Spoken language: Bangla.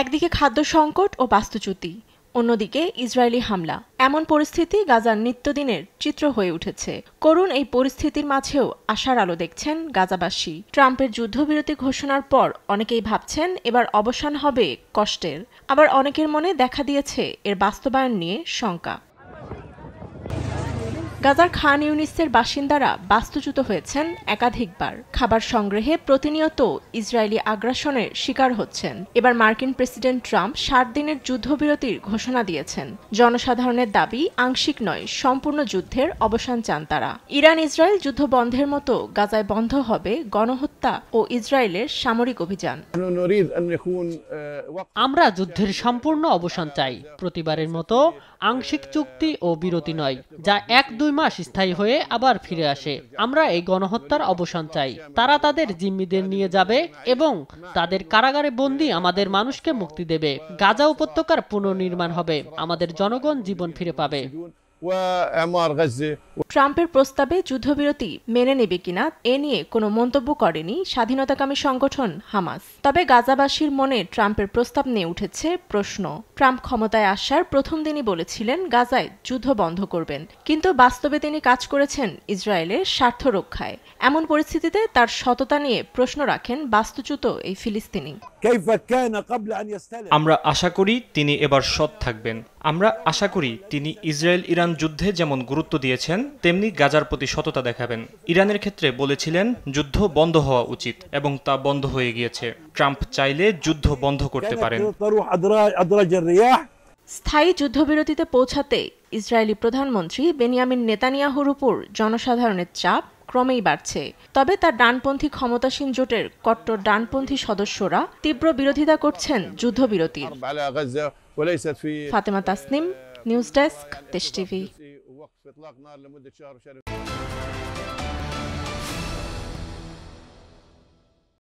একদিকে খাদ্য সংকট ও বাস্তুচ্যুতি, অন্যদিকে ইসরায়েলি হামলা। এমন পরিস্থিতি গাজার নিত্যদিনের চিত্র হয়ে উঠেছে। করুণ এই পরিস্থিতির মাঝেও আশার আলো দেখছেন গাজাবাসী। ট্রাম্পের যুদ্ধবিরতি ঘোষণার পর অনেকেই ভাবছেন এবার অবসান হবে কষ্টের। আবার অনেকের মনে দেখা দিয়েছে এর বাস্তবায়ন নিয়ে শঙ্কা। গাজার খান ইউনিসের বাসিন্দারা বাস্তুচ্যুত হয়েছেন একাধিকবার। খাবার সংগ্রহে প্রতিনিয়ত ইসরায়েলি আগ্রাসনের শিকার হচ্ছেন। এবার মার্কিন প্রেসিডেন্ট ট্রাম্প 60 দিনের যুদ্ধবিরতির ঘোষণা দিয়েছেন। জনসাধারণের দাবি আংশিক নয়, সম্পূর্ণ যুদ্ধের অবসান চান তারা। ইরান ইসরায়েল যুদ্ধ বন্ধের মতো গাজায় বন্ধ হবে গণহত্যা ও ইসরায়েলের সামরিক অভিযান। আমরা যুদ্ধের সম্পূর্ণ অবসান চাই, প্রতিবারের মতো আংশিক চুক্তি ও বিরতি নয়, যা 1-2 মাস স্থায়ী হয়ে আবার ফিরে আসে। আমরা এই গণহত্যার অবসান চাই। তারা তাদের জিম্মিদের নিয়ে যাবে এবং তাদের কারাগারে বন্দী আমাদের মানুষকে মুক্তি দেবে। গাজা উপত্যকার পুনর্নির্মাণ হবে, আমাদের জনগণ জীবন ফিরে পাবে। ট্রাম্পের প্রস্তাবে যুদ্ধবিরতি মেনে নেবে কিনা এ নিয়ে কোনো মন্তব্য করেনি স্বাধীনতাকামী সংগঠন হামাস। তবে গাজাবাসীর মনে ট্রাম্পের প্রস্তাব নিয়ে উঠেছে প্রশ্ন। ট্রাম্প ক্ষমতায় আসার প্রথম দিনই বলেছিলেন গাজায় যুদ্ধ বন্ধ করবেন, কিন্তু বাস্তবে তিনি কাজ করেছেন ইসরায়েলের স্বার্থ রক্ষায়। এমন পরিস্থিতিতে তার সততা নিয়ে প্রশ্ন রাখেন বাস্তুচ্যুত এই ফিলিস্তিনি। আমরা আশা করি তিনি এবার সৎ থাকবেন। আমরা আশা করি তিনি ইসরায়েল ইরান যুদ্ধে যেমন গুরুত্ব দিয়েছেন তেমনি গাজার প্রতি সততা দেখাবেন। ইরানের ক্ষেত্রে বলেছিলেন যুদ্ধ বন্ধ হওয়া উচিত এবং তা বন্ধ হয়ে গিয়েছে। ট্রাম্প চাইলে যুদ্ধ বন্ধ করতে পারেন। স্থায়ী যুদ্ধবিরতিতে পৌঁছাতে ইসরায়েলি প্রধানমন্ত্রী বেনিয়ামিন নেতানিয়াহুর উপর জনসাধারণের চাপ ক্রমেই বাড়ছে। তবে তার ডানপন্থী ক্ষমতাসীন জোটের কট্টর ডানপন্থী সদস্যরা তীব্র বিরোধিতা করছেন যুদ্ধবিরতির। ফাতেমা তাসনিম, নিউজ ডেস্ক, দেশ টিভি।